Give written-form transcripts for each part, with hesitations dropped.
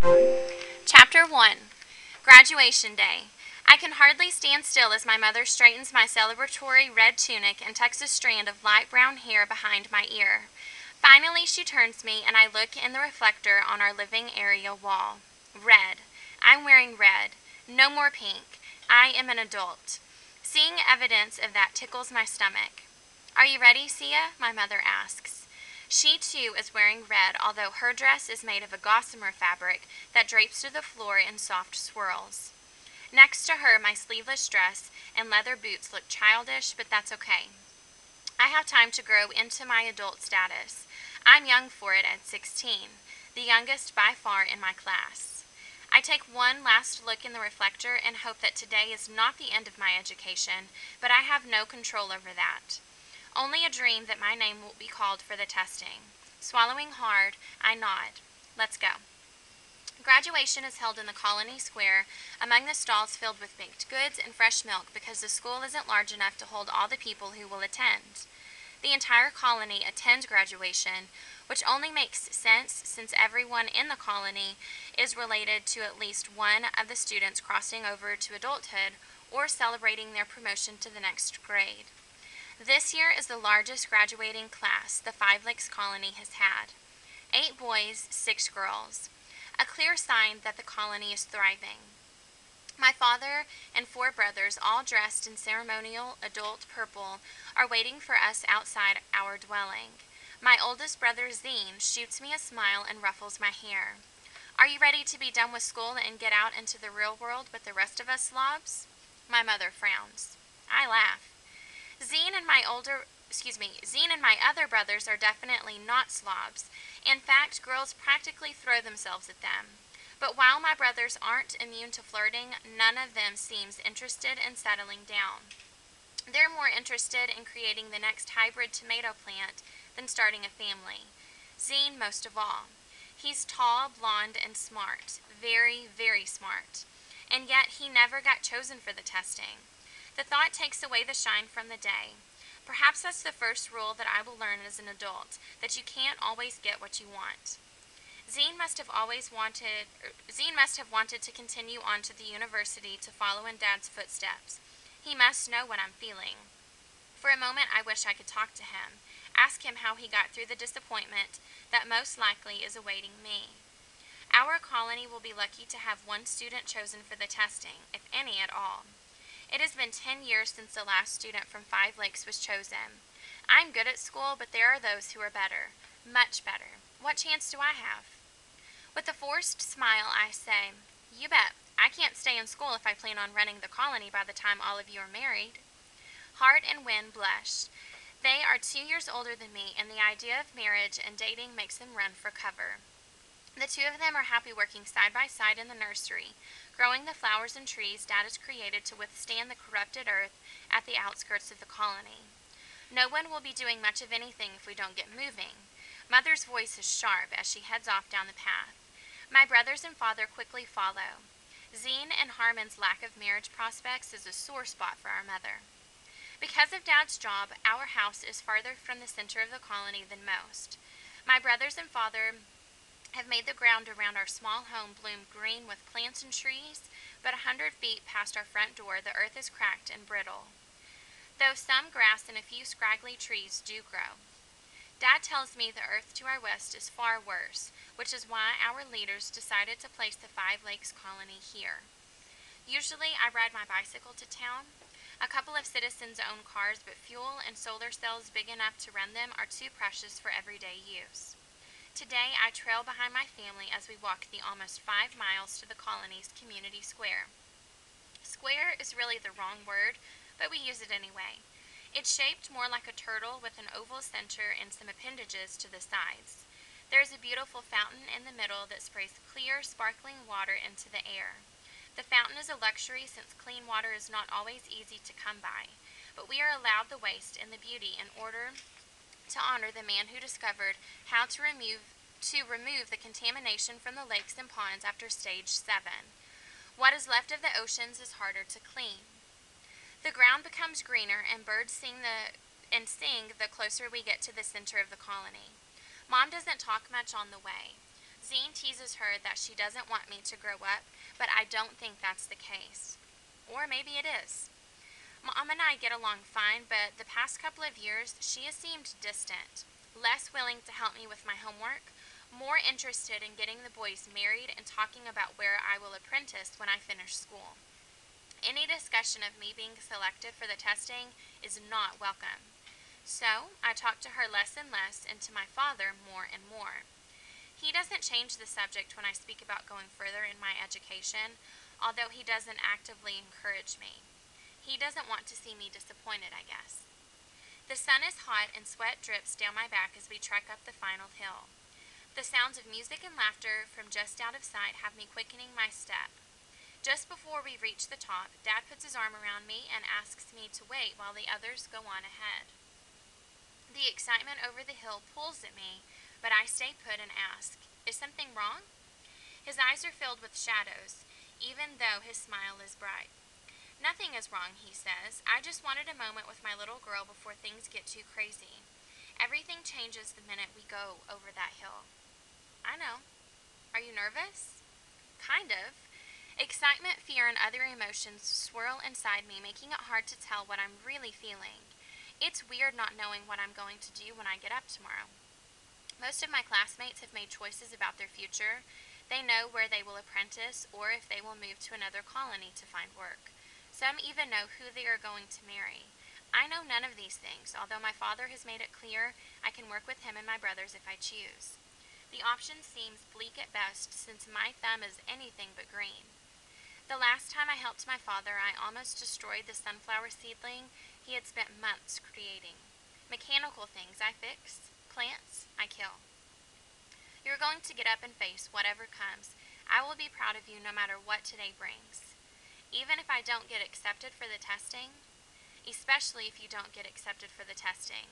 Chapter 1. Graduation Day. I can hardly stand still as my mother straightens my celebratory red tunic and tucks a strand of light brown hair behind my ear. Finally, she turns me, and I look in the reflector on our living area wall. Red. I'm wearing red. No more pink. I am an adult. Seeing evidence of that tickles my stomach. Are you ready, Sia? My mother asks. She, too, is wearing red, although her dress is made of a gossamer fabric that drapes to the floor in soft swirls. Next to her, my sleeveless dress and leather boots look childish, but that's okay. I have time to grow into my adult status. I'm young for it at 16, the youngest by far in my class. I take one last look in the reflector and hope that today is not the end of my education, but I have no control over that. Only a dream that my name will be called for the testing. Swallowing hard, I nod. Let's go. Graduation is held in the Colony Square among the stalls filled with baked goods and fresh milk because the school isn't large enough to hold all the people who will attend. The entire colony attends graduation, which only makes sense since everyone in the colony is related to at least one of the students crossing over to adulthood or celebrating their promotion to the next grade. This year is the largest graduating class the Five Lakes Colony has had. 8 boys, 6 girls. A clear sign that the colony is thriving. My father and 4 brothers, all dressed in ceremonial adult purple, are waiting for us outside our dwelling. My oldest brother, Zine, shoots me a smile and ruffles my hair. Are you ready to be done with school and get out into the real world with the rest of us slobs? My mother frowns. I laugh. Zine and my other brothers are definitely not slobs. In fact, girls practically throw themselves at them. But while my brothers aren't immune to flirting, none of them seems interested in settling down. They're more interested in creating the next hybrid tomato plant than starting a family. Zine most of all. He's tall, blonde, and smart. Very, very smart. And yet he never got chosen for the testing. The thought takes away the shine from the day. Perhaps that's the first rule that I will learn as an adult, that you can't always get what you want. Zine must have wanted to continue on to the university to follow in Dad's footsteps. He must know what I'm feeling. For a moment I wish I could talk to him, ask him how he got through the disappointment that most likely is awaiting me. Our colony will be lucky to have one student chosen for the testing, if any at all. It has been 10 years since the last student from Five Lakes was chosen. I'm good at school, but there are those who are better. Much better. What chance do I have? With a forced smile, I say, You bet. I can't stay in school if I plan on running the colony by the time all of you are married. Hart and Wynne blush. They are 2 years older than me, and the idea of marriage and dating makes them run for cover. The 2 of them are happy working side by side in the nursery, growing the flowers and trees Dad has created to withstand the corrupted earth at the outskirts of the colony. No one will be doing much of anything if we don't get moving. Mother's voice is sharp as she heads off down the path. My brothers and father quickly follow. Zine and Harmon's lack of marriage prospects is a sore spot for our mother. Because of Dad's job, our house is farther from the center of the colony than most. My brothers and father have made the ground around our small home bloom green with plants and trees, but 100 feet past our front door the earth is cracked and brittle, though some grass and a few scraggly trees do grow. Dad tells me the earth to our west is far worse, which is why our leaders decided to place the Five Lakes colony here. Usually I ride my bicycle to town. A couple of citizens own cars, but fuel and solar cells big enough to run them are too precious for everyday use. Today I trail behind my family as we walk the almost 5 miles to the colony's community square. Square is really the wrong word, but we use it anyway. It's shaped more like a turtle with an oval center and some appendages to the sides. There is a beautiful fountain in the middle that sprays clear, sparkling water into the air. The fountain is a luxury since clean water is not always easy to come by, but we are allowed the waste and the beauty in order to honor the man who discovered how to remove the contamination from the lakes and ponds after stage 7. What is left of the oceans is harder to clean. The ground becomes greener and birds sing the closer we get to the center of the colony. Mom doesn't talk much on the way. Zine teases her that she doesn't want me to grow up, but I don't think that's the case. Or maybe it is. Mom and I get along fine, but the past couple of years, she has seemed distant, less willing to help me with my homework, more interested in getting the boys married and talking about where I will apprentice when I finish school. Any discussion of me being selected for the testing is not welcome. So, I talk to her less and less, and to my father more and more. He doesn't change the subject when I speak about going further in my education, although he doesn't actively encourage me. He doesn't want to see me disappointed, I guess. The sun is hot and sweat drips down my back as we trek up the final hill. The sounds of music and laughter from just out of sight have me quickening my step. Just before we reach the top, Dad puts his arm around me and asks me to wait while the others go on ahead. The excitement over the hill pulls at me, but I stay put and ask, "Is something wrong?" His eyes are filled with shadows, even though his smile is bright. "Nothing is wrong," he says. "I just wanted a moment with my little girl before things get too crazy. Everything changes the minute we go over that hill." I know. Are you nervous? Kind of. Excitement, fear, and other emotions swirl inside me, making it hard to tell what I'm really feeling. It's weird not knowing what I'm going to do when I get up tomorrow. Most of my classmates have made choices about their future. They know where they will apprentice or if they will move to another colony to find work. Some even know who they are going to marry. I know none of these things, although my father has made it clear I can work with him and my brothers if I choose. The option seems bleak at best since my thumb is anything but green. The last time I helped my father, I almost destroyed the sunflower seedling he had spent months creating. Mechanical things I fix, plants I kill. You're going to get up and face whatever comes. I will be proud of you no matter what today brings. Even if I don't get accepted for the testing, especially if you don't get accepted for the testing.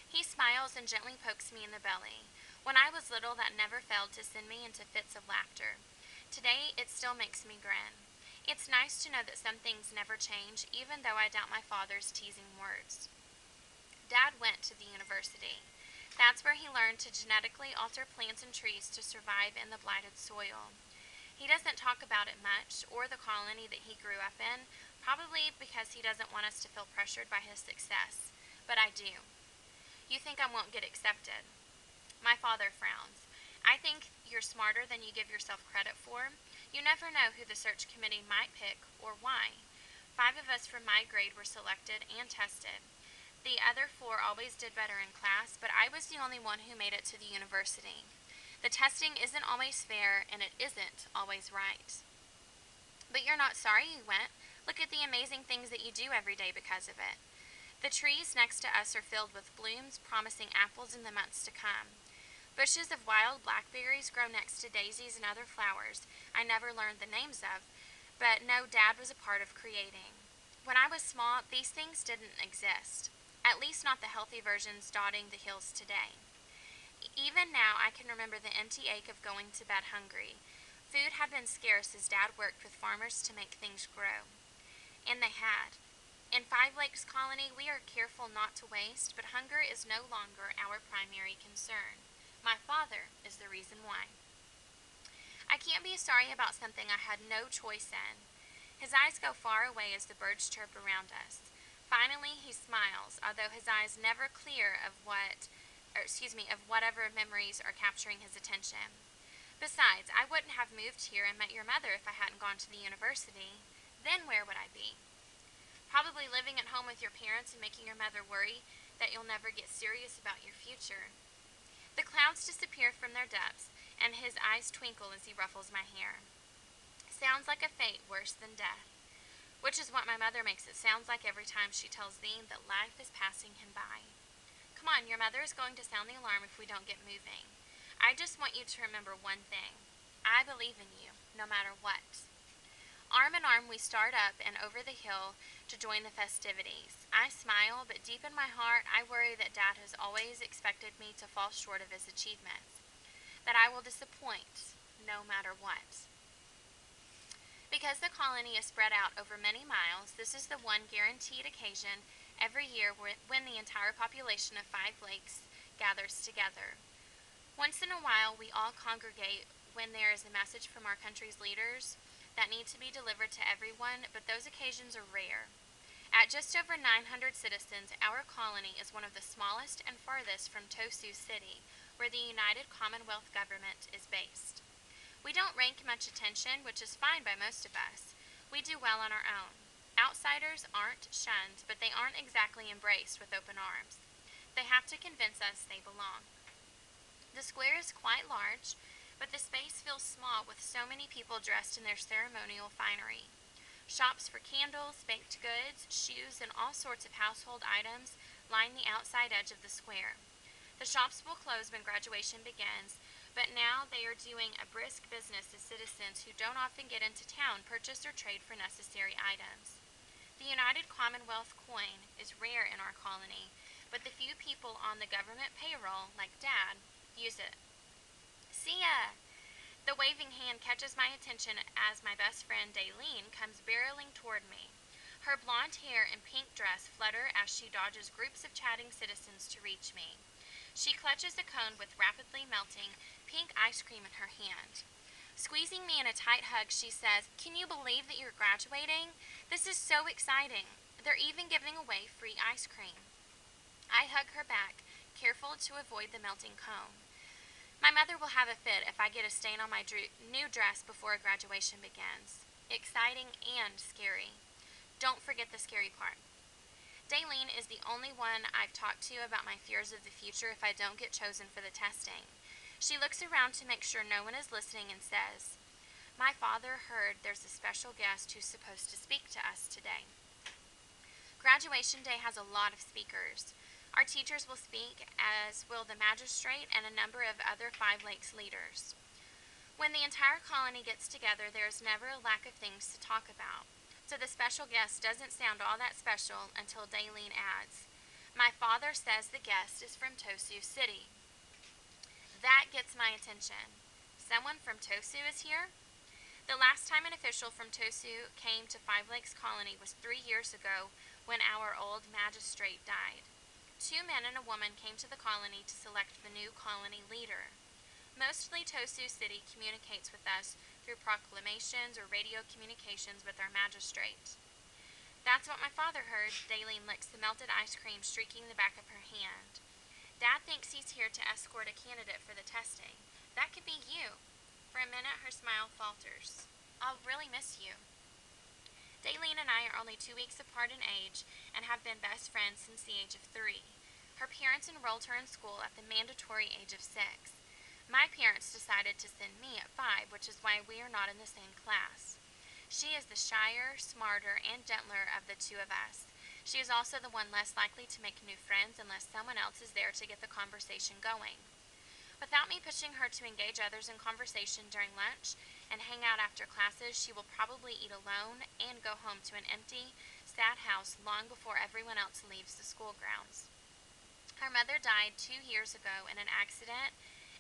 He smiles and gently pokes me in the belly. When I was little, that never failed to send me into fits of laughter. Today, it still makes me grin. It's nice to know that some things never change, even though I doubt my father's teasing words. Dad went to the university. That's where he learned to genetically alter plants and trees to survive in the blighted soil. He doesn't talk about it much, or the colony that he grew up in, probably because he doesn't want us to feel pressured by his success. But I do. You think I won't get accepted? My father frowns. I think you're smarter than you give yourself credit for. You never know who the search committee might pick or why. 5 of us from my grade were selected and tested. The other 4 always did better in class, but I was the only one who made it to the university. The testing isn't always fair, and it isn't always right. But you're not sorry you went. Look at the amazing things that you do every day because of it. The trees next to us are filled with blooms, promising apples in the months to come. Bushes of wild blackberries grow next to daisies and other flowers I never learned the names of, but know Dad was a part of creating. When I was small, these things didn't exist, at least not the healthy versions dotting the hills today. Even now, I can remember the empty ache of going to bed hungry. Food had been scarce as Dad worked with farmers to make things grow. And they had. In Five Lakes Colony, we are careful not to waste, but hunger is no longer our primary concern. My father is the reason why. I can't be sorry about something I had no choice in. His eyes go far away as the birds chirp around us. Finally, he smiles, although his eyes never clear of whatever memories are capturing his attention. Besides, I wouldn't have moved here and met your mother if I hadn't gone to the university. Then where would I be? Probably living at home with your parents and making your mother worry that you'll never get serious about your future. The clouds disappear from their depths, and his eyes twinkle as he ruffles my hair. Sounds like a fate worse than death, which is what my mother makes it sound like every time she tells Zine that life is passing him by. Come on, your mother is going to sound the alarm if we don't get moving. I just want you to remember one thing. I believe in you, no matter what. Arm in arm, we start up and over the hill to join the festivities. I smile, but deep in my heart, I worry that Dad has always expected me to fall short of his achievements, that I will disappoint no matter what. Because the colony is spread out over many miles, this is the one guaranteed occasion every year when the entire population of Five Lakes gathers together. Once in a while, we all congregate when there is a message from our country's leaders that need to be delivered to everyone, but those occasions are rare. At just over 900 citizens, our colony is one of the smallest and farthest from Tosu City, where the United Commonwealth Government is based. We don't rank much attention, which is fine by most of us. We do well on our own. Outsiders aren't shunned, but they aren't exactly embraced with open arms. They have to convince us they belong. The square is quite large, but the space feels small with so many people dressed in their ceremonial finery. Shops for candles, baked goods, shoes, and all sorts of household items line the outside edge of the square. The shops will close when graduation begins, but now they are doing a brisk business as citizens who don't often get into town purchase or trade for necessary items. The United Commonwealth coin is rare in our colony, but the few people on the government payroll, like Dad, use it. See ya! The waving hand catches my attention as my best friend Daleen comes barreling toward me. Her blonde hair and pink dress flutter as she dodges groups of chatting citizens to reach me. She clutches a cone with rapidly melting pink ice cream in her hand. Squeezing me in a tight hug, she says, "Can you believe that you're graduating? This is so exciting. They're even giving away free ice cream." I hug her back, careful to avoid the melting cone. My mother will have a fit if I get a stain on my new dress before graduation begins. Exciting and scary. Don't forget the scary part. Daleen is the only one I've talked to about my fears of the future if I don't get chosen for the testing. She looks around to make sure no one is listening and says, "My father heard there's a special guest who's supposed to speak to us today." Graduation day has a lot of speakers. Our teachers will speak, as will the magistrate and a number of other Five Lakes leaders. When the entire colony gets together, there is never a lack of things to talk about. So the special guest doesn't sound all that special until Daleen adds, "My father says the guest is from Tosu City." That gets my attention. Someone from Tosu is here? The last time an official from Tosu came to Five Lakes Colony was 3 years ago when our old magistrate died. 2 men and a woman came to the colony to select the new colony leader. Mostly Tosu City communicates with us through proclamations or radio communications with our magistrate. That's what my father heard. Daleen licks the melted ice cream streaking the back of her hand. Dad thinks he's here to escort a candidate for the testing. That could be you. For a minute, her smile falters. I'll really miss you. Daleen and I are only 2 weeks apart in age and have been best friends since the age of 3. Her parents enrolled her in school at the mandatory age of 6. My parents decided to send me at 5, which is why we are not in the same class. She is the shyer, smarter, and gentler of the two of us. She is also the one less likely to make new friends unless someone else is there to get the conversation going. Without me pushing her to engage others in conversation during lunch and hang out after classes, she will probably eat alone and go home to an empty, sad house long before everyone else leaves the school grounds. Her mother died 2 years ago in an accident,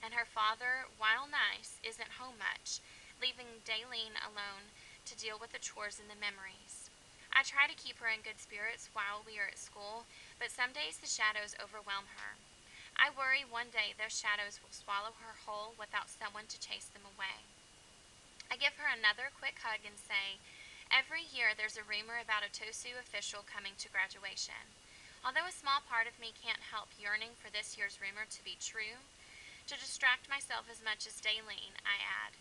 and her father, while nice, isn't home much, leaving Daleen alone to deal with the chores and the memories. I try to keep her in good spirits while we are at school, but some days the shadows overwhelm her. I worry one day those shadows will swallow her whole without someone to chase them away. I give her another quick hug and say, "Every year there's a rumor about a Tosu official coming to graduation. Although a small part of me can't help yearning for this year's rumor to be true, to distract myself as much as Daleen, I add,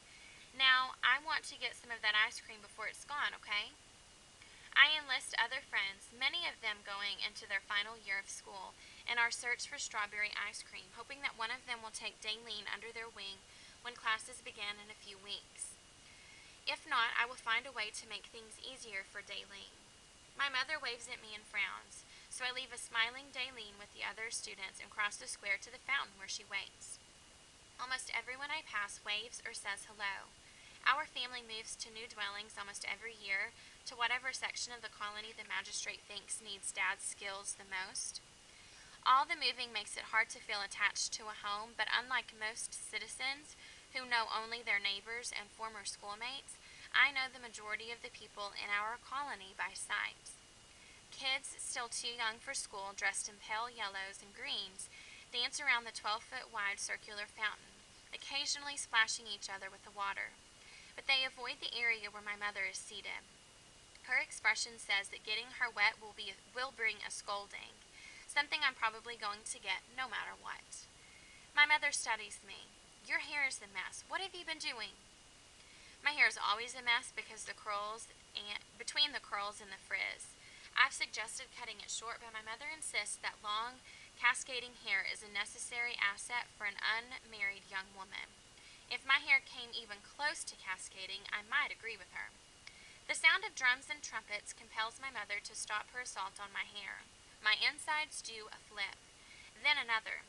now I want to get some of that ice cream before it's gone, okay?" I enlist other friends, many of them going into their final year of school, in our search for strawberry ice cream, hoping that one of them will take Daleen under their wing when classes begin in a few weeks. If not, I will find a way to make things easier for Daleen. My mother waves at me and frowns, so I leave a smiling Daleen with the other students and cross the square to the fountain where she waits. Almost everyone I pass waves or says hello. Our family moves to new dwellings almost every year, to whatever section of the colony the magistrate thinks needs Dad's skills the most. All the moving makes it hard to feel attached to a home, but unlike most citizens who know only their neighbors and former schoolmates, I know the majority of the people in our colony by sight. Kids still too young for school, dressed in pale yellows and greens, dance around the 12-foot wide circular fountain. occasionally splashing each other with the water. But they avoid the area where my mother is seated. Her expression says that getting her wet will bring a scolding, something I'm probably going to get no matter what. My mother studies me. Your hair is a mess. What have you been doing? My hair is always a mess because between the curls and the frizz. I've suggested cutting it short, but my mother insists that long, cascading hair is a necessary asset for an unmarried young woman. If my hair came even close to cascading, I might agree with her. The sound of drums and trumpets compels my mother to stop her assault on my hair. My insides do a flip, then another.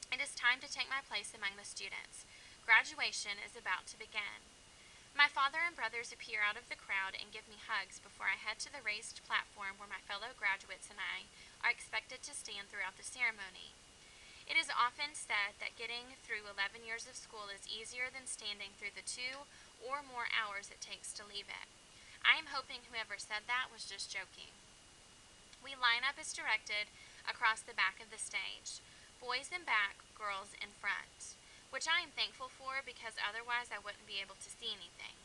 It is time to take my place among the students. Graduation is about to begin. My father and brothers appear out of the crowd and give me hugs before I head to the raised platform where my fellow graduates and I are expected to stand throughout the ceremony. It is often said that getting through 11 years of school is easier than standing through the 2 or more hours it takes to leave it. I am hoping whoever said that was just joking. We line up as directed across the back of the stage, boys in back, girls in front, which I am thankful for because otherwise I wouldn't be able to see anything.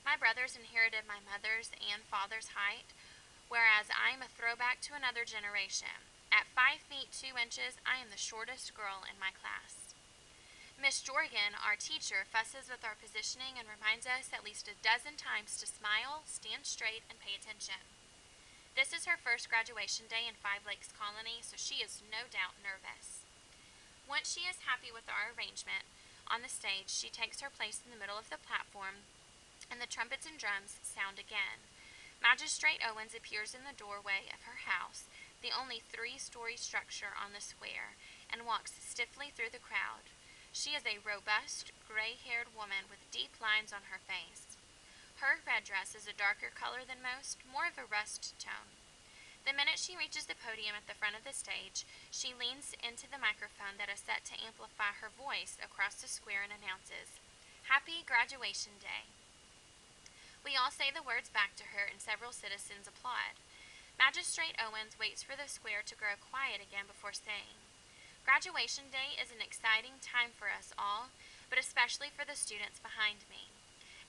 My brothers inherited my mother's and father's height, whereas I am a throwback to another generation. At 5 feet 2 inches, I am the shortest girl in my class. Miss Jorgen, our teacher, fusses with our positioning and reminds us at least a dozen times to smile, stand straight, and pay attention. This is her first graduation day in Five Lakes Colony, so she is no doubt nervous. Once she is happy with our arrangement on the stage, she takes her place in the middle of the platform, and the trumpets and drums sound again. Magistrate Owens appears in the doorway of her house, the only 3-story structure on the square, and walks stiffly through the crowd. She is a robust, gray-haired woman with deep lines on her face. Her red dress is a darker color than most, more of a rust tone. The minute she reaches the podium at the front of the stage, she leans into the microphone that is set to amplify her voice across the square and announces, "Happy Graduation Day." We all say the words back to her and several citizens applaud. Magistrate Owens waits for the square to grow quiet again before saying, "Graduation Day is an exciting time for us all, but especially for the students behind me.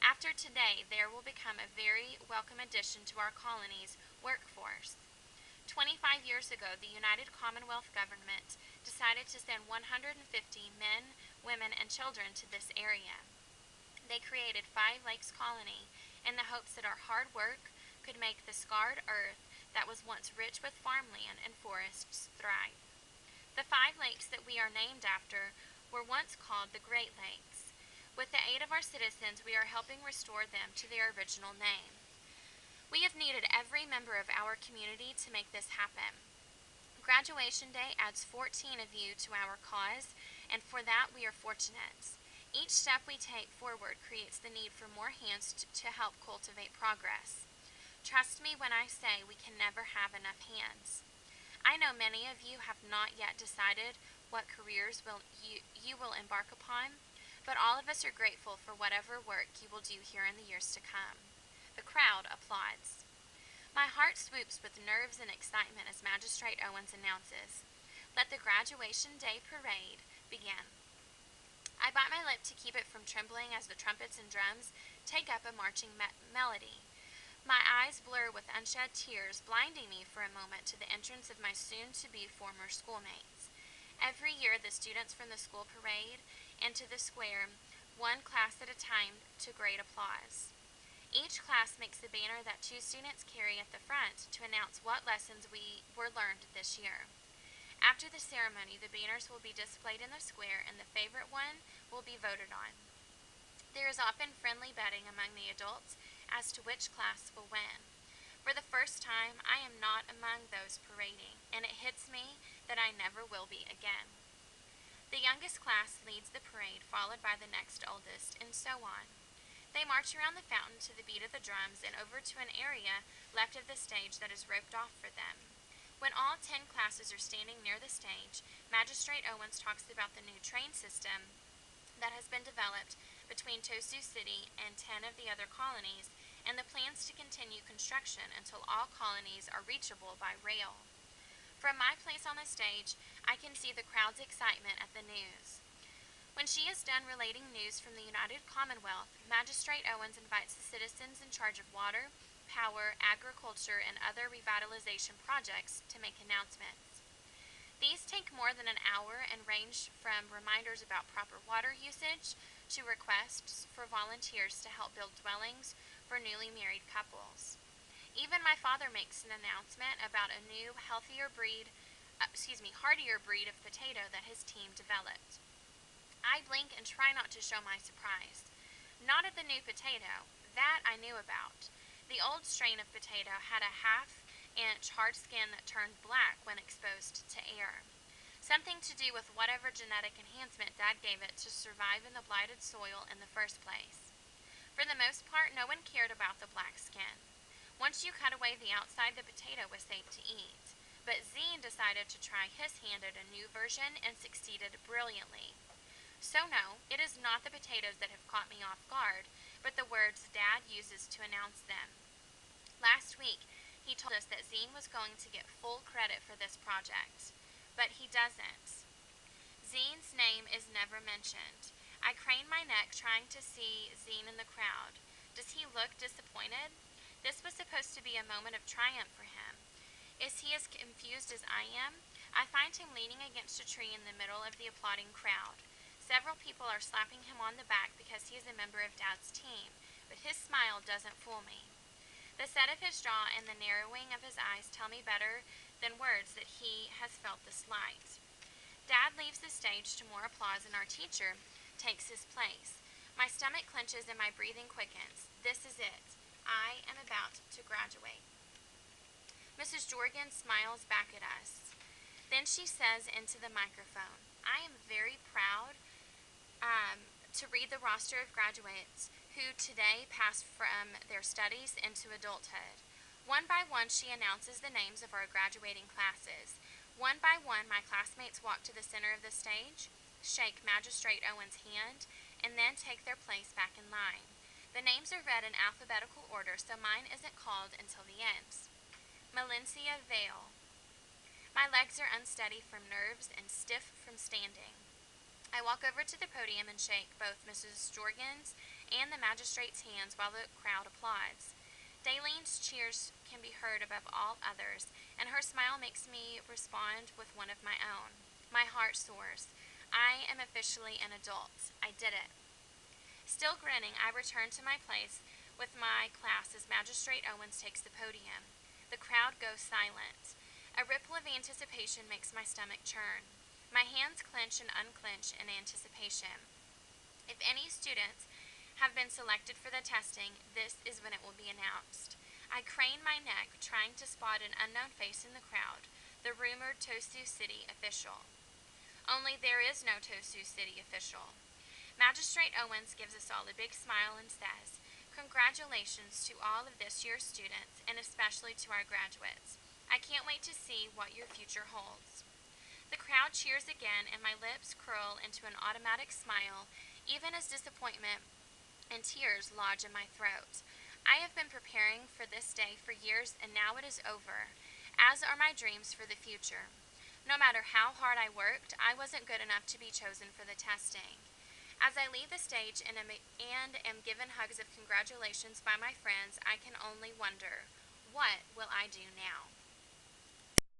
After today, there will become a very welcome addition to our colony's workforce. 25 years ago, the United Commonwealth Government decided to send 150 men, women, and children to this area. They created Five Lakes Colony in the hopes that our hard work could make the scarred earth that was once rich with farmland and forests thrive. The 5 lakes that we are named after were once called the Great Lakes. With the aid of our citizens, we are helping restore them to their original name. We have needed every member of our community to make this happen. Graduation Day adds 14 of you to our cause, and for that we are fortunate. Each step we take forward creates the need for more hands to help cultivate progress. Trust me when I say we can never have enough hands. I know many of you have not yet decided what careers you will embark upon, but all of us are grateful for whatever work you will do here in the years to come." The crowd applauds. My heart swoops with nerves and excitement as Magistrate Owens announces, "Let the Graduation Day Parade begin." I bite my lip to keep it from trembling as the trumpets and drums take up a marching melody. My eyes blur with unshed tears, blinding me for a moment to the entrance of my soon-to-be former schoolmates. Every year, the students from the school parade into the square, one class at a time, to great applause. Each class makes a banner that 2 students carry at the front to announce what lessons were learned this year. After the ceremony, the banners will be displayed in the square and the favorite one will be voted on. There is often friendly betting among the adults as to which class will win. For the first time, I am not among those parading, and it hits me that I never will be again. The youngest class leads the parade, followed by the next oldest, and so on. They march around the fountain to the beat of the drums and over to an area left of the stage that is roped off for them. When all 10 classes are standing near the stage, Magistrate Owens talks about the new train system that has been developed between Tosu City and 10 of the other colonies, and the plans to continue construction until all colonies are reachable by rail. From my place on the stage, I can see the crowd's excitement at the news. When she is done relating news from the United Commonwealth, Magistrate Owens invites the citizens in charge of water, power, agriculture, and other revitalization projects to make announcements. These take more than an hour and range from reminders about proper water usage to requests for volunteers to help build dwellings for newly married couples. Even my father makes an announcement about a new, hardier breed of potato that his team developed. I blink and try not to show my surprise. Not at the new potato. That I knew about. The old strain of potato had a half-inch hard skin that turned black when exposed to air. Something to do with whatever genetic enhancement Dad gave it to survive in the blighted soil in the first place. For the most part, no one cared about the black skin. Once you cut away the outside, the potato was safe to eat. But Zine decided to try his hand at a new version and succeeded brilliantly. So no, it is not the potatoes that have caught me off guard, but the words Dad uses to announce them. Last week, he told us that Zine was going to get full credit for this project, but he doesn't. Zine's name is never mentioned. I crane my neck trying to see Zine in the crowd. Does he look disappointed? This was supposed to be a moment of triumph for him. Is he as confused as I am? I find him leaning against a tree in the middle of the applauding crowd. Several people are slapping him on the back because he is a member of Dad's team, but his smile doesn't fool me. The set of his jaw and the narrowing of his eyes tell me better than words that he has felt the slight. Dad leaves the stage to more applause and our teacher takes his place. My stomach clenches and my breathing quickens. This is it. I am about to graduate. Mrs. Jorgen smiles back at us. Then she says into the microphone, I am very proud to read the roster of graduates who today pass from their studies into adulthood. One by one, she announces the names of our graduating classes. One by one, my classmates walk to the center of the stage, shake Magistrate Owen's hand, and then take their place back in line. The names are read in alphabetical order, so mine isn't called until the end. Malencia Vale. My legs are unsteady from nerves and stiff from standing. I walk over to the podium and shake both Mrs. Jorgen's and the magistrate's hands while the crowd applauds. Daylene's cheers can be heard above all others, and her smile makes me respond with one of my own. My heart soars. I am officially an adult. I did it. Still grinning, I return to my place with my class as Magistrate Owens takes the podium. The crowd goes silent. A ripple of anticipation makes my stomach churn. My hands clench and unclench in anticipation. If any students have been selected for the testing, this is when it will be announced. I crane my neck, trying to spot an unknown face in the crowd, the rumored Tosu City official. Only there is no Tosu City official. Magistrate Owens gives us all a big smile and says, Congratulations to all of this year's students, and especially to our graduates. I can't wait to see what your future holds. The crowd cheers again, and my lips curl into an automatic smile, even as disappointment and tears lodge in my throat. I have been preparing for this day for years, and now it is over, as are my dreams for the future. No matter how hard I worked, I wasn't good enough to be chosen for the testing. As I leave the stage and am given hugs of congratulations by my friends, I can only wonder, what will I do now?